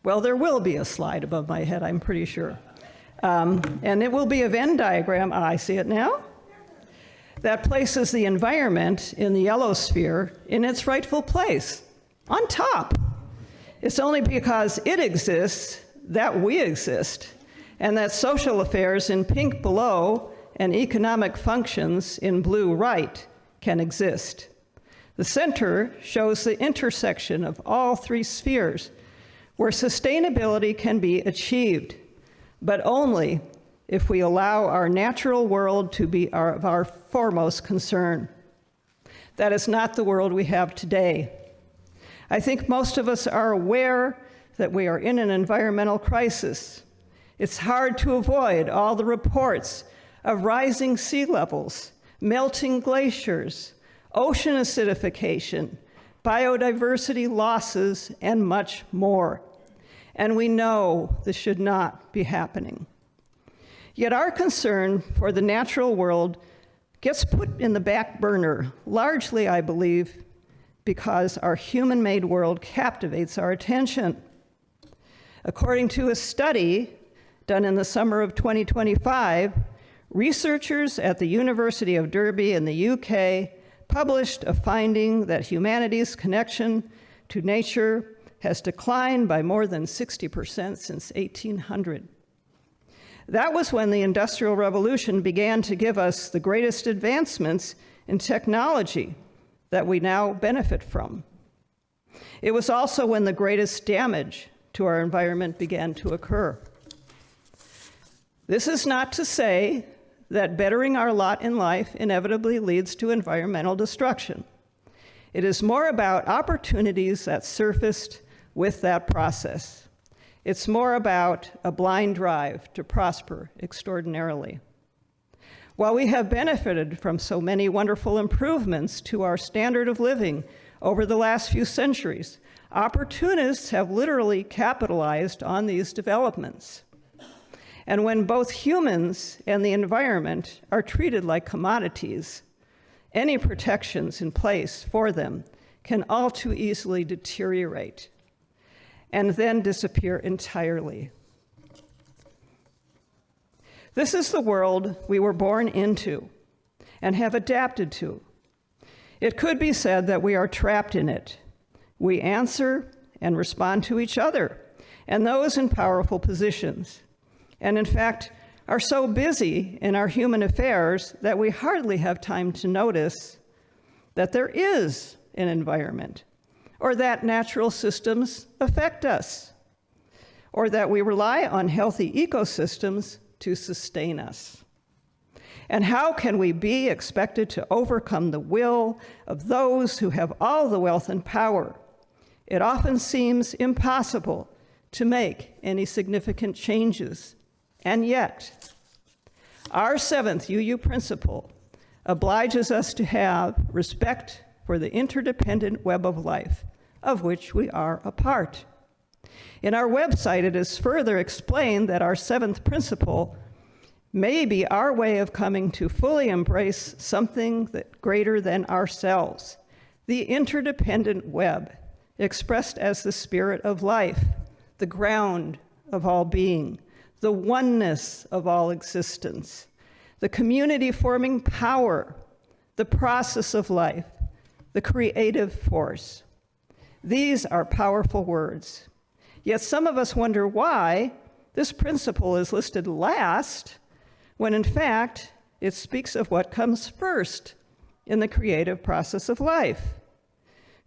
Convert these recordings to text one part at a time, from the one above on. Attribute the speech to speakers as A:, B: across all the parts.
A: Well, there will be a slide above my head, I'm pretty sure. And it will be a Venn diagram, I see it now, that places the environment in the yellow sphere in its rightful place, on top. It's only because it exists that we exist, and that social affairs in pink below and economic functions in blue right can exist. The center shows the intersection of all three spheres where sustainability can be achieved, but only if we allow our natural world to be our foremost concern. That is not the world we have today. I think most of us are aware that we are in an environmental crisis. It's hard to avoid all the reports of rising sea levels, melting glaciers, ocean acidification, biodiversity losses, and much more. And we know this should not be happening. Yet our concern for the natural world gets put in the back burner, largely, I believe, because our human-made world captivates our attention. According to a study done in the summer of 2025, researchers at the University of Derby in the UK published a finding that humanity's connection to nature has declined by more than 60% since 1800. That was when the Industrial Revolution began to give us the greatest advancements in technology that we now benefit from. It was also when the greatest damage to our environment began to occur. This is not to say that bettering our lot in life inevitably leads to environmental destruction. It is more about opportunities that surfaced with that process. It's more about a blind drive to prosper extraordinarily. While we have benefited from so many wonderful improvements to our standard of living over the last few centuries, opportunists have literally capitalized on these developments. And when both humans and the environment are treated like commodities, any protections in place for them can all too easily deteriorate and then disappear entirely. This is the world we were born into and have adapted to. It could be said that we are trapped in it. We answer and respond to each other and those in powerful positions, and in fact, are so busy in our human affairs that we hardly have time to notice that there is an environment, or that natural systems affect us, or that we rely on healthy ecosystems to sustain us. And how can we be expected to overcome the will of those who have all the wealth and power? It often seems impossible to make any significant changes. And yet, our seventh UU principle obliges us to have respect for the interdependent web of life, of which we are a part. In our website, it is further explained that our seventh principle may be our way of coming to fully embrace something that greater than ourselves, the interdependent web, expressed as the spirit of life, the ground of all being, the oneness of all existence, the community-forming power, the process of life, the creative force. These are powerful words. Yet some of us wonder why this principle is listed last, when in fact it speaks of what comes first in the creative process of life.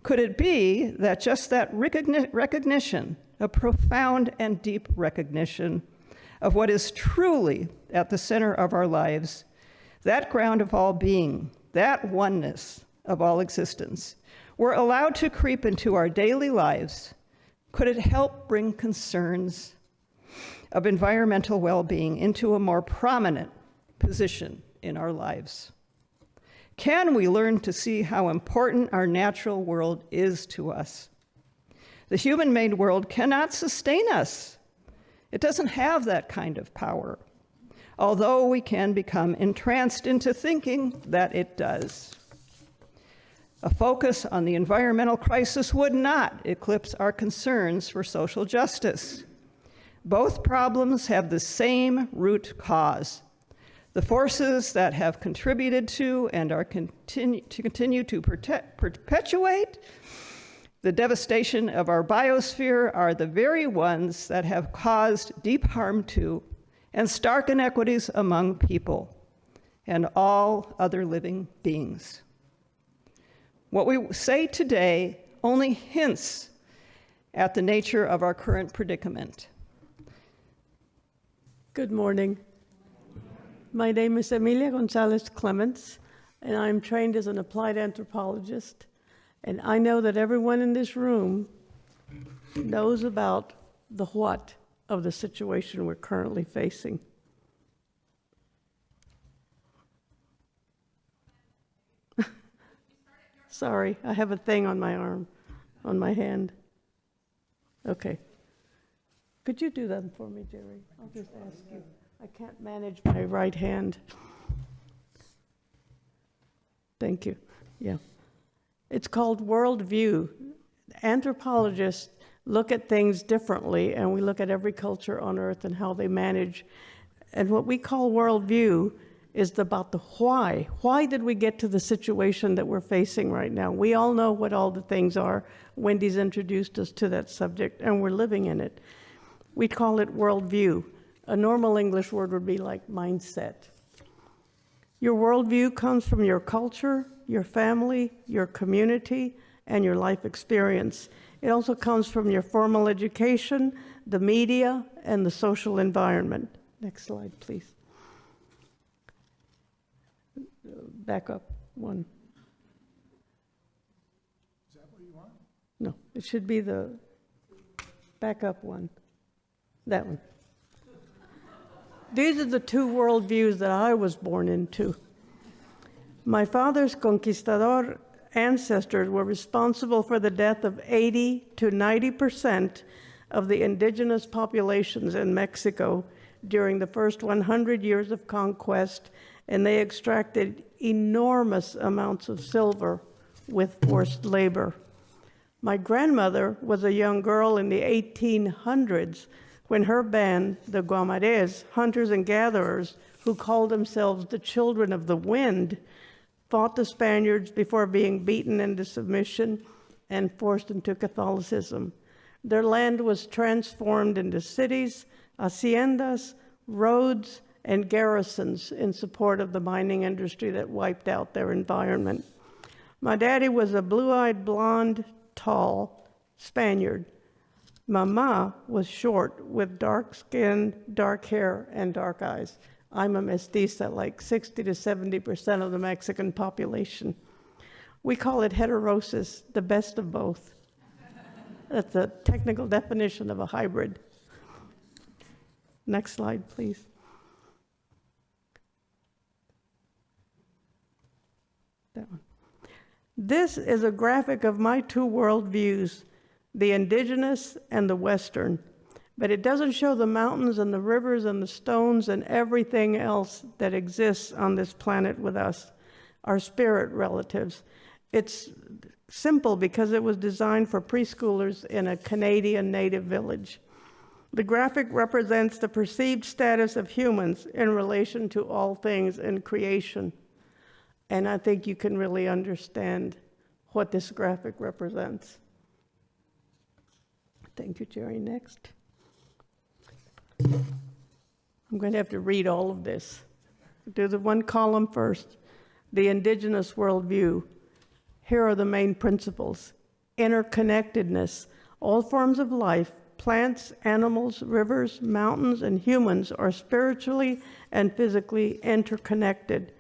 A: Could it be that just that recognition, a profound and deep recognition of what is truly at the center of our lives, that ground of all being, that oneness of all existence, were allowed to creep into our daily lives? Could it help bring concerns of environmental well-being into a more prominent position in our lives? Can we learn to see how important our natural world is to us? The human-made world cannot sustain us. It doesn't have that kind of power, although we can become entranced into thinking that it does. A focus on the environmental crisis would not eclipse our concerns for social justice. Both problems have the same root cause. The forces that have contributed to and are continue to perpetuate the devastation of our biosphere are the very ones that have caused deep harm to and stark inequities among people and all other living beings. What we say today only hints at the nature of our current predicament.
B: Good morning. My name is Emilia Gonzalez Clements, and I'm trained as an applied anthropologist. And I know that everyone in this room knows about the what of the situation we're currently facing. Sorry, I have a thing on my arm, on my hand. Okay. Could you do that for me, Jerry? I'll just ask you. I can't manage my right hand. Thank you. Yeah. It's called worldview. Anthropologists look at things differently, and we look at every culture on Earth and how they manage. And what we call worldview is about the why. Why did we get to the situation that we're facing right now? We all know what all the things are. Wendy's introduced us to that subject, and we're living in it. We call it worldview. A normal English word would be like mindset. Your worldview comes from your culture, your family, your community, and your life experience. It also comes from your formal education, the media, and the social environment. Next slide, please. Back up one.
C: Is that what you want?
B: No, it should be the back up one. That one. These are the two worldviews that I was born into. My father's conquistador ancestors were responsible for the death of 80 to 90% of the indigenous populations in Mexico during the first 100 years of conquest, and they extracted enormous amounts of silver with forced labor. My grandmother was a young girl in the 1800s when her band, the Guamares, hunters and gatherers, who called themselves the Children of the Wind, fought the Spaniards before being beaten into submission and forced into Catholicism. Their land was transformed into cities, haciendas, roads, and garrisons in support of the mining industry that wiped out their environment. My daddy was a blue-eyed, blonde, tall Spaniard. Mama was short with dark skin, dark hair, and dark eyes. I'm a mestiza, like 60 to 70% of the Mexican population. We call it heterosis, the best of both. That's a technical definition of a hybrid. Next slide, please. That one. This is a graphic of my two worldviews, the indigenous and the Western. But it doesn't show the mountains and the rivers and the stones and everything else that exists on this planet with us, our spirit relatives. It's simple because it was designed for preschoolers in a Canadian native village. The graphic represents the perceived status of humans in relation to all things in creation. And I think you can really understand what this graphic represents. Thank you, Jerry. Next. I'm going to have to read all of this. Do the one column first. The indigenous worldview. Here are the main principles. Interconnectedness. All forms of life, plants, animals, rivers, mountains, and humans are spiritually and physically interconnected.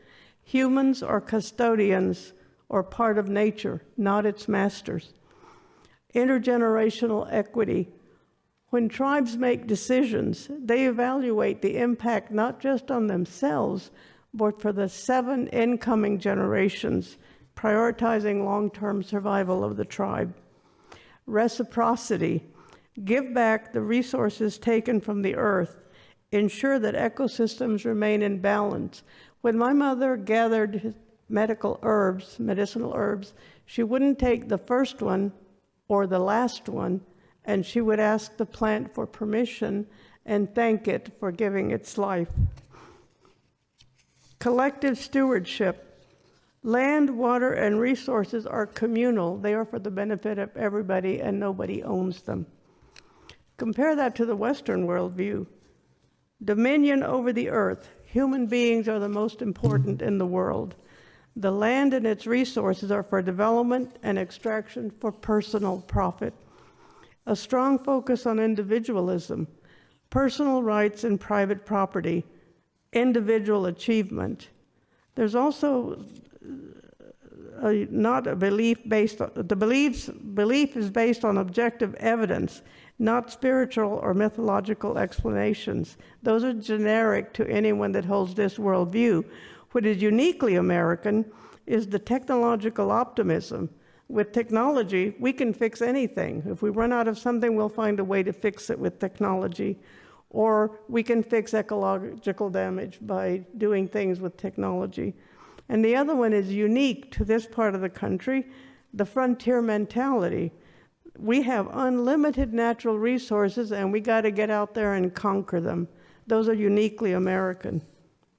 B: Humans are custodians or part of nature, not its masters. Intergenerational equity. When tribes make decisions, they evaluate the impact not just on themselves, but for the 7 incoming generations, prioritizing long-term survival of the tribe. Reciprocity. Give back the resources taken from the earth. Ensure that ecosystems remain in balance. When my mother gathered medicinal herbs, She wouldn't take the first one or the last one, and she would ask the plant for permission and thank it for giving its life. Collective stewardship. Land, water, and resources are communal. They are for the benefit of everybody, and nobody owns them. Compare that to the Western worldview. Dominion over the earth. Human beings are the most important in the world. The land and its resources are for development and extraction for personal profit. A strong focus on individualism, personal rights and private property, individual achievement. There's also not a belief based on, belief is based on objective evidence, not spiritual or mythological explanations. Those are generic to anyone that holds this worldview. What is uniquely American is the technological optimism. With technology, we can fix anything. If we run out of something, we'll find a way to fix it with technology. Or we can fix ecological damage by doing things with technology. And the other one is unique to this part of the country, the frontier mentality. We have unlimited natural resources, and we got to get out there and conquer them. Those are uniquely American.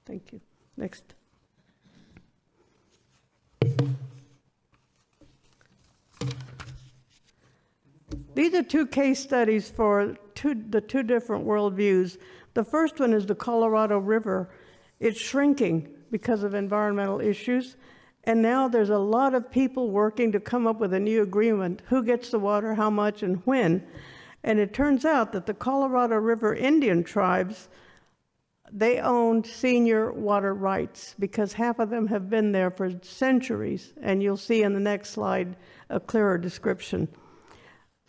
B: Thank you. Next. These are two case studies for the two different worldviews. The first one is the Colorado River. It's shrinking because of environmental issues, and now there's a lot of people working to come up with a new agreement, who gets the water, how much, and when. And it turns out that the Colorado River Indian tribes, they owned senior water rights because half of them have been there for centuries, and you'll see in the next slide a clearer description.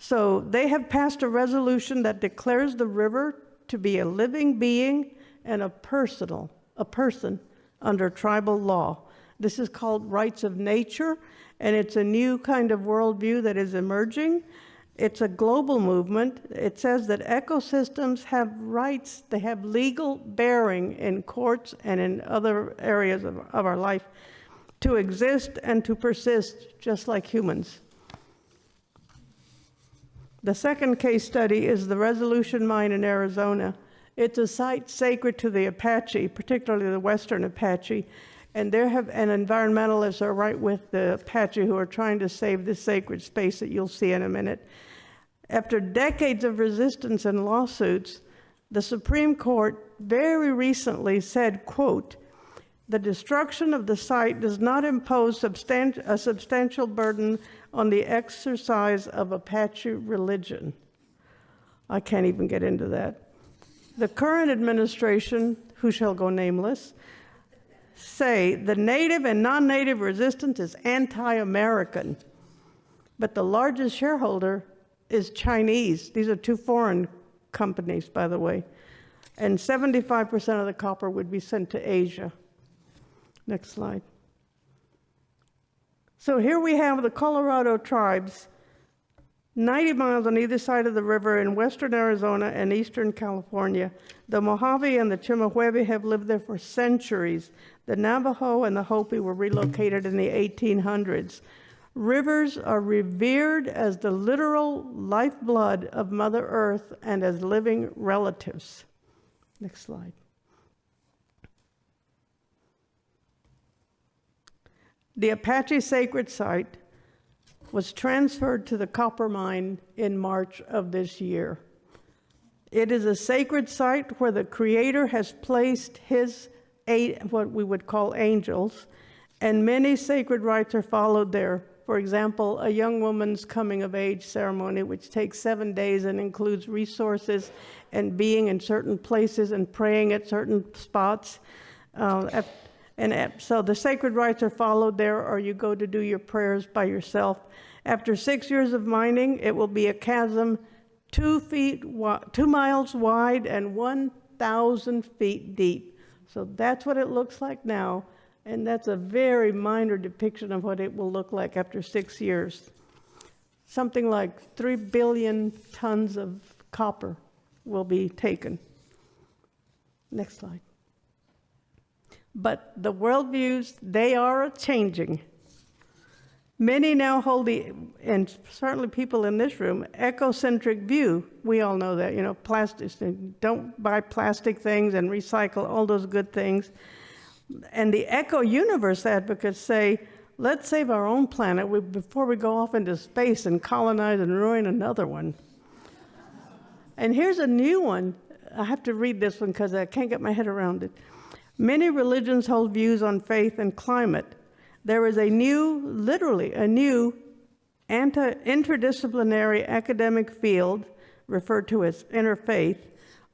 B: So they have passed a resolution that declares the river to be a living being and a person under tribal law. This is called rights of nature, and it's a new kind of worldview that is emerging. It's a global movement. It says that ecosystems have rights, they have legal bearing in courts and in other areas of our life to exist and to persist just like humans. The second case study is the Resolution Mine in Arizona. It's a site sacred to the Apache, particularly the Western Apache, and environmentalists are right with the Apache who are trying to save this sacred space that you'll see in a minute. After decades of resistance and lawsuits, the Supreme Court very recently said, quote, "The destruction of the site does not impose a substantial burden on the exercise of Apache religion." I can't even get into that. The current administration, who shall go nameless, say the native and non-native resistance is anti-American, but the largest shareholder is Chinese. These are two foreign companies, by the way, and 75% of the copper would be sent to Asia. Next slide. So here we have the Colorado tribes, 90 miles on either side of the river in western Arizona and eastern California. The Mojave and the Chemehuevi have lived there for centuries. The Navajo and the Hopi were relocated in the 1800s. Rivers are revered as the literal lifeblood of Mother Earth and as living relatives. Next slide. The Apache sacred site was transferred to the copper mine in March of this year. It is a sacred site where the Creator has placed his what we would call angels, and many sacred rites are followed there. For example, a young woman's coming of age ceremony, which takes 7 days and includes resources and being in certain places and praying at certain spots. So the sacred rites are followed there, or you go to do your prayers by yourself. After 6 years of mining, it will be a chasm 2 miles wide and 1,000 feet deep. So that's what it looks like now, and that's a very minor depiction of what it will look like after 6 years. Something like 3 billion tons of copper will be taken. Next slide. But the worldviews, they are changing. Many now hold the, and certainly people in this room, ecocentric view. We all know that, plastics, don't buy plastic things and recycle all those good things. And the eco-universe advocates say, let's save our own planet before we go off into space and colonize and ruin another one. And here's a new one. I have to read this one because I can't get my head around it. Many religions hold views on faith and climate. There is literally a new interdisciplinary academic field, referred to as interfaith,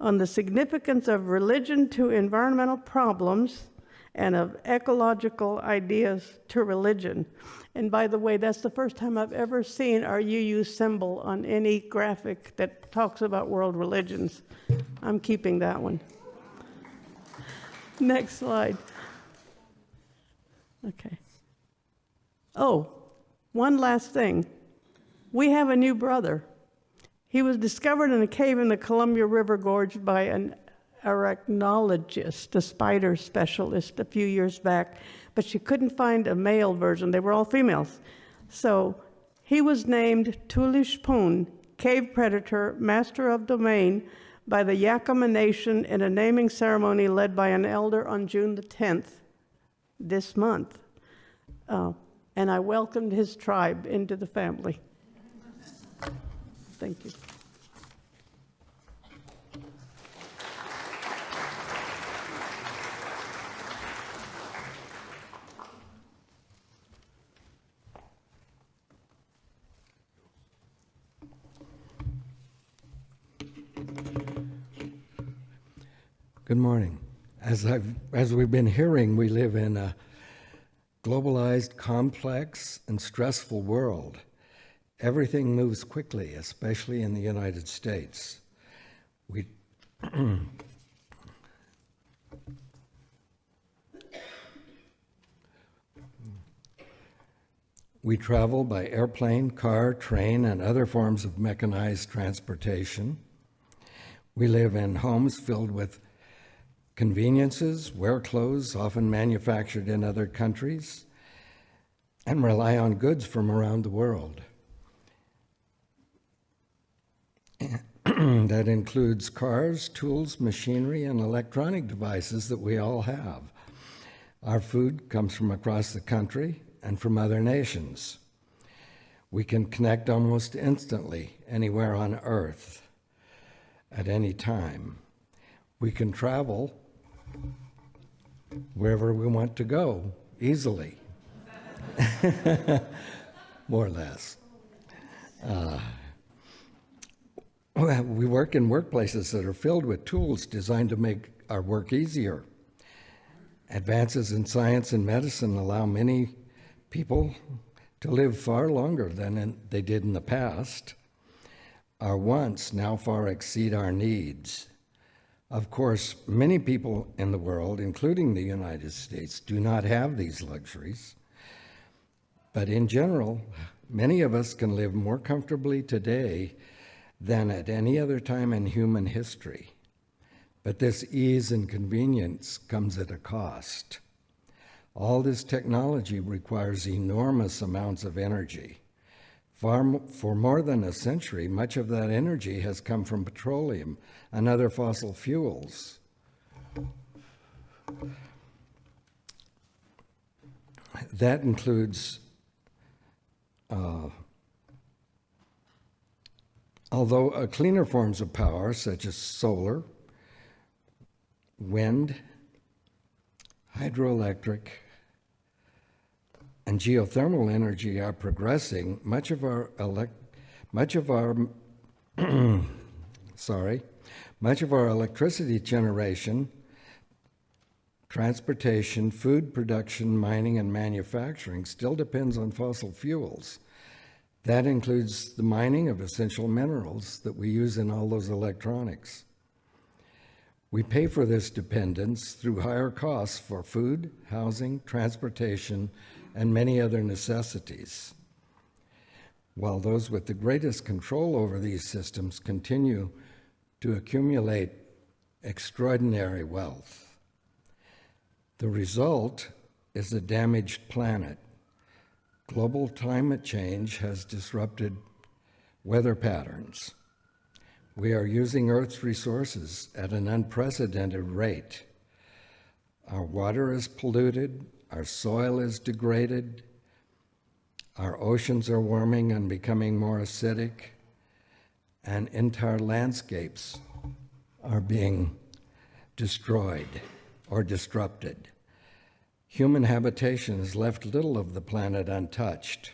B: on the significance of religion to environmental problems and of ecological ideas to religion. And by the way, that's the first time I've ever seen our UU symbol on any graphic that talks about world religions. I'm keeping that one. Next slide. Okay. Oh, one last thing. We have a new brother. He was discovered in a cave in the Columbia River Gorge by an arachnologist, a spider specialist, a few years back, but she couldn't find a male version. They were all females. So he was named Tulishpun, cave predator, master of domain, by the Yakama Nation in a naming ceremony led by an elder on June the 10th, this month. And I welcomed his tribe into the family. Thank you.
C: Good morning. As we've been hearing, we live in a globalized, complex, and stressful world. Everything moves quickly, especially in the United States. We travel by airplane, car, train, and other forms of mechanized transportation. We live in homes filled with conveniences, wear clothes often manufactured in other countries, and rely on goods from around the world. That includes cars, tools, machinery, and electronic devices that we all have. Our food comes from across the country and from other nations. We can connect almost instantly anywhere on Earth at any time. We can travel wherever we want to go, easily, more or less. We work in workplaces that are filled with tools designed to make our work easier. Advances in science and medicine allow many people to live far longer than they did in the past. Our wants now far exceed our needs. Of course, many people in the world, including the United States, do not have these luxuries. But in general, many of us can live more comfortably today than at any other time in human history. But this ease and convenience comes at a cost. All this technology requires enormous amounts of energy. For more than a century, much of that energy has come from petroleum and other fossil fuels. That includes, although cleaner forms of power, such as solar, wind, hydroelectric, and geothermal energy are progressing, much of our electricity generation, transportation, food production, mining, and manufacturing still depends on fossil fuels. That includes the mining of essential minerals that we use in all those electronics. We pay for this dependence through higher costs for food, housing, transportation, and many other necessities, while those with the greatest control over these systems continue to accumulate extraordinary wealth. The result is a damaged planet, Global climate change has disrupted weather patterns. We are using Earth's resources at an unprecedented rate. Our water is polluted, our soil is degraded, our oceans are warming and becoming more acidic, and entire landscapes are being destroyed or disrupted. Human habitation has left little of the planet untouched.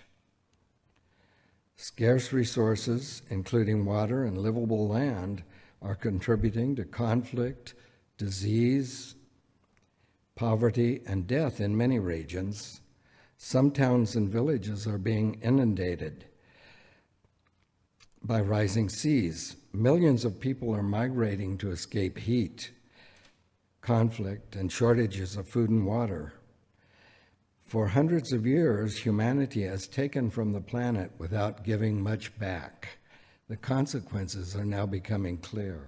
C: Scarce resources, including water and livable land, are contributing to conflict, disease, poverty, and death in many regions. Some towns and villages are being inundated by rising seas. Millions of people are migrating to escape heat, conflict, and shortages of food and water. For hundreds of years, humanity has taken from the planet without giving much back. The consequences are now becoming clear.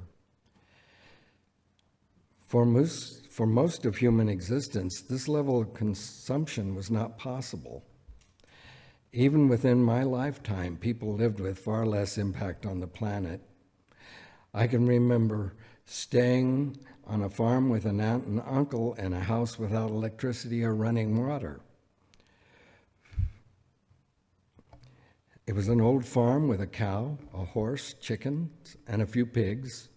C: For most of human existence, this level of consumption was not possible. Even within my lifetime, people lived with far less impact on the planet. I can remember staying on a farm with an aunt and uncle in a house without electricity or running water. It was an old farm with a cow, a horse, chickens, and a few pigs.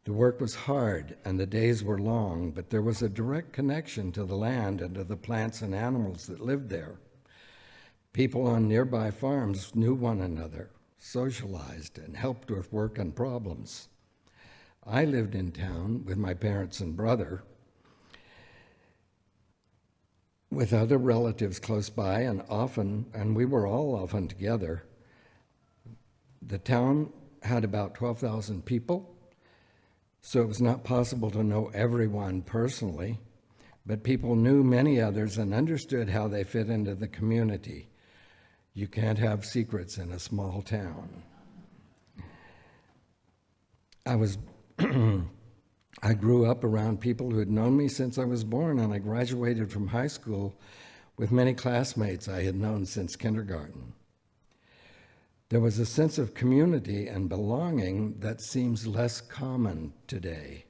C: The work was hard and the days were long, but there was a direct connection to the land and to the plants and animals that lived there. People on nearby farms knew one another, socialized, and helped with work and problems. I lived in town with my parents and brother, with other relatives close by, and we were all often together. The town had about 12,000 people, so it was not possible to know everyone personally, but people knew many others and understood how they fit into the community. You can't have secrets in a small town. I grew up around people who had known me since I was born, and I graduated from high school with many classmates I had known since kindergarten. There was a sense of community and belonging that seems less common today.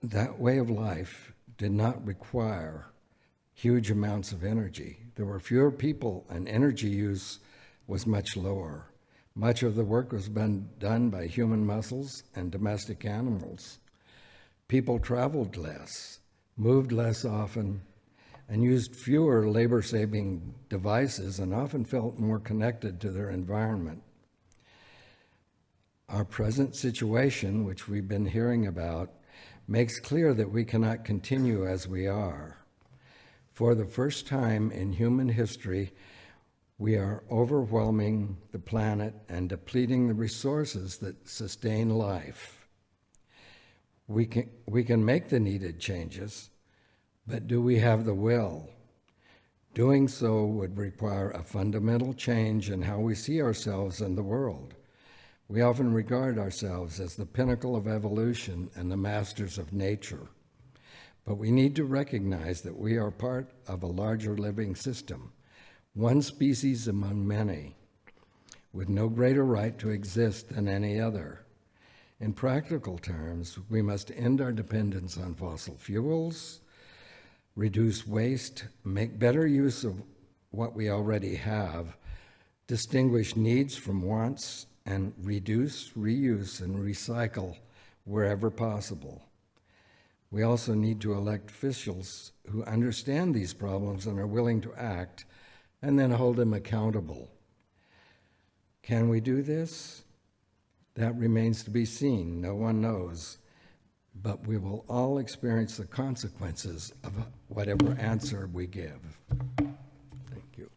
C: That way of life did not require huge amounts of energy. There were fewer people, and energy use was much lower. Much of the work was done by human muscles and domestic animals. People traveled less, moved less often, and used fewer labor-saving devices, and often felt more connected to their environment. Our present situation, which we've been hearing about, makes clear that we cannot continue as we are. For the first time in human history, we are overwhelming the planet and depleting the resources that sustain life. We can make the needed changes, but do we have the will? Doing so would require a fundamental change in how we see ourselves and the world. We often regard ourselves as the pinnacle of evolution and the masters of nature. But we need to recognize that we are part of a larger living system, one species among many, with no greater right to exist than any other. In practical terms, we must end our dependence on fossil fuels, reduce waste, make better use of what we already have, distinguish needs from wants, and reduce, reuse, and recycle wherever possible. We also need to elect officials who understand these problems and are willing to act, and then hold them accountable. Can we do this? That remains to be seen. No one knows. But we will all experience the consequences of whatever answer we give. Thank you.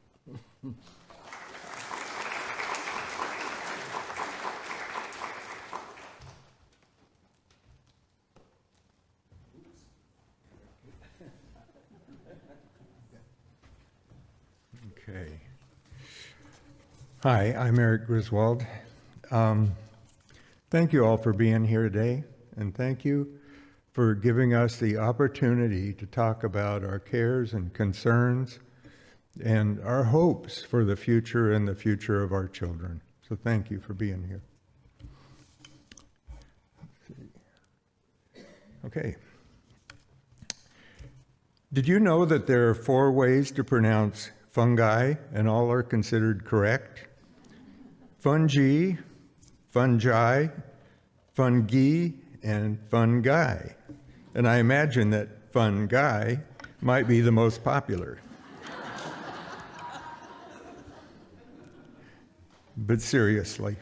D: Okay. Hi, I'm Eric Griswold. Thank you all for being here today, and thank you for giving us the opportunity to talk about our cares and concerns and our hopes for the future and the future of our children. So thank you for being here. Okay. Did you know that there are 4 ways to pronounce fungi and all are considered correct? Fungi, fungi, fungi, and fungi. And I imagine that fungi might be the most popular. But seriously,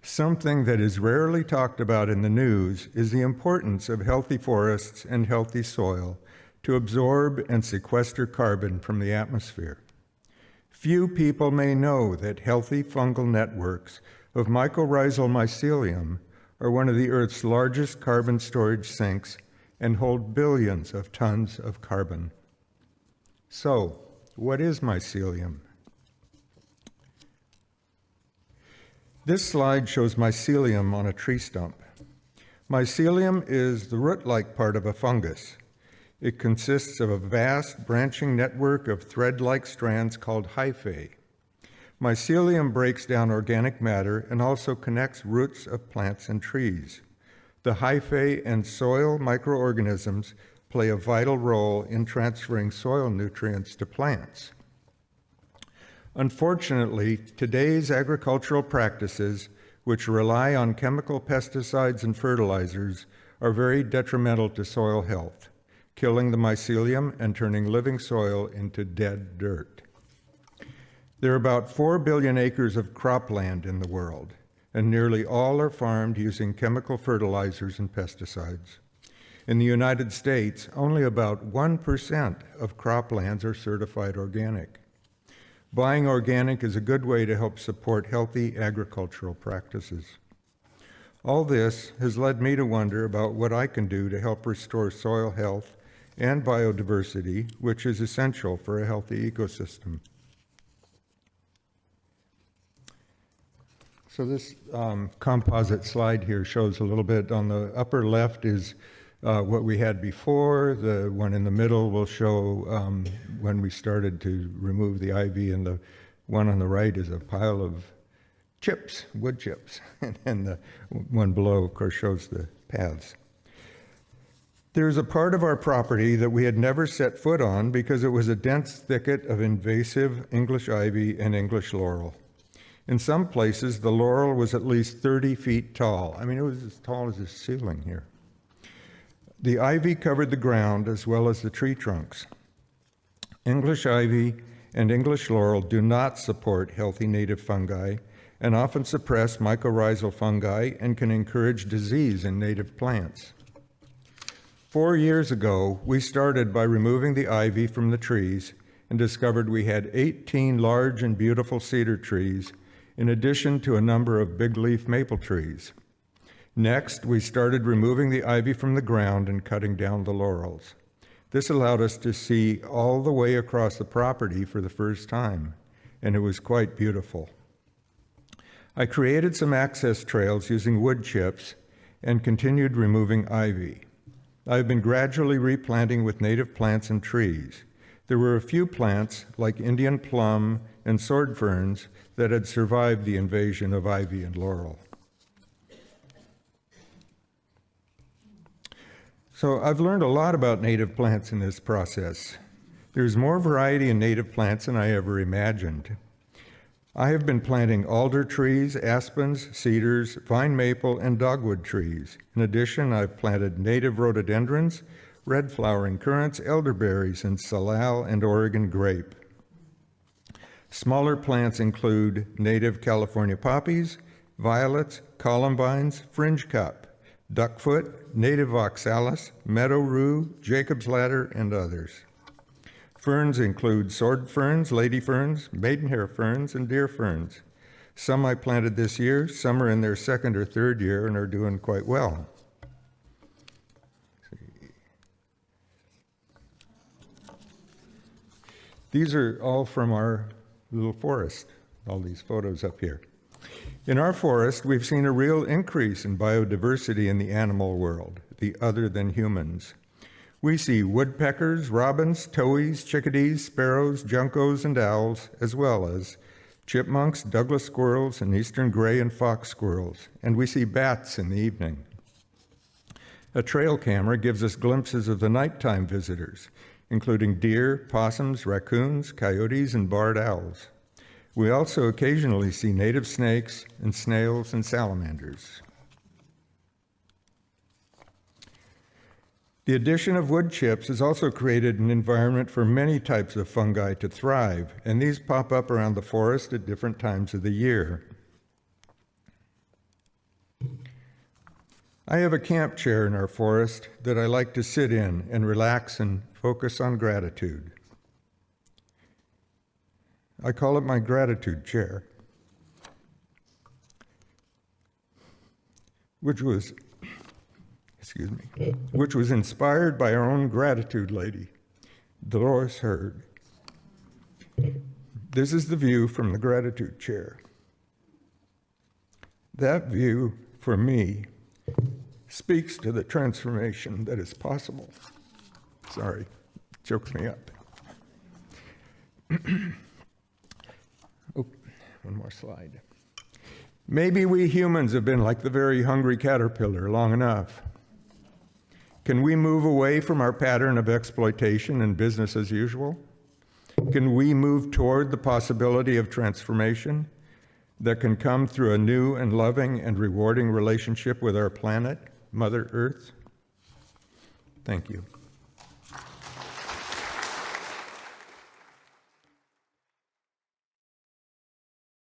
D: something that is rarely talked about in the news is the importance of healthy forests and healthy soil to absorb and sequester carbon from the atmosphere. Few people may know that healthy fungal networks of mycorrhizal mycelium are one of the Earth's largest carbon storage sinks and hold billions of tons of carbon. So, what is mycelium? This slide shows mycelium on a tree stump. Mycelium is the root-like part of a fungus. It consists of a vast branching network of thread-like strands called hyphae. Mycelium breaks down organic matter and also connects roots of plants and trees. The hyphae and soil microorganisms play a vital role in transferring soil nutrients to plants. Unfortunately, today's agricultural practices, which rely on chemical pesticides and fertilizers, are very detrimental to soil health, killing the mycelium and turning living soil into dead dirt. There are about 4 billion acres of cropland in the world, and nearly all are farmed using chemical fertilizers and pesticides. In the United States, only about 1% of croplands are certified organic. Buying organic is a good way to help support healthy agricultural practices. All this has led me to wonder about what I can do to help restore soil health and biodiversity, which is essential for a healthy ecosystem. So this composite slide here shows a little bit. On the upper left is what we had before. The one in the middle will show when we started to remove the ivy, and the one on the right is a pile of chips, wood chips, and the one below, of course, shows the paths. There's a part of our property that we had never set foot on because it was a dense thicket of invasive English ivy and English laurel. In some places, the laurel was at least 30 feet tall. I mean, it was as tall as the ceiling here. The ivy covered the ground as well as the tree trunks. English ivy and English laurel do not support healthy native fungi and often suppress mycorrhizal fungi and can encourage disease in native plants. 4 years ago, we started by removing the ivy from the trees and discovered we had 18 large and beautiful cedar trees in addition to a number of big leaf maple trees. Next, we started removing the ivy from the ground and cutting down the laurels. This allowed us to see all the way across the property for the first time, and it was quite beautiful. I created some access trails using wood chips and continued removing ivy. I've been gradually replanting with native plants and trees. There were a few plants, like Indian plum and sword ferns, that had survived the invasion of ivy and laurel. So I've learned a lot about native plants in this process. There's more variety in native plants than I ever imagined. I have been planting alder trees, aspens, cedars, vine maple, and dogwood trees. In addition, I've planted native rhododendrons, red flowering currants, elderberries, and salal and Oregon grape. Smaller plants include native California poppies, violets, columbines, fringe cup, duckfoot, native oxalis, meadow rue, Jacob's ladder, and others. Ferns include sword ferns, lady ferns, maidenhair ferns, and deer ferns. Some I planted this year, some are in their second or third year and are doing quite well. These are all from our little forest, all these photos up here. In our forest, we've seen a real increase in biodiversity in the animal world, the other than humans. We see woodpeckers, robins, towhees, chickadees, sparrows, juncos, and owls, as well as chipmunks, Douglas squirrels, and eastern gray and fox squirrels, and we see bats in the evening. A trail camera gives us glimpses of the nighttime visitors, including deer, possums, raccoons, coyotes, and barred owls. We also occasionally see native snakes and snails and salamanders. The addition of wood chips has also created an environment for many types of fungi to thrive, and these pop up around the forest at different times of the year. I have a camp chair in our forest that I like to sit in and relax and focus on gratitude. I call it my gratitude chair, which was inspired by our own gratitude lady, Dolores Hurd. This is the view from the gratitude chair. That view, for me, speaks to the transformation that is possible. Sorry, chokes me up. Oh, one more slide. Maybe we humans have been like the very hungry caterpillar long enough. Can we move away from our pattern of exploitation and business as usual? Can we move toward the possibility of transformation that can come through a new and loving and rewarding relationship with our planet, Mother Earth? Thank you.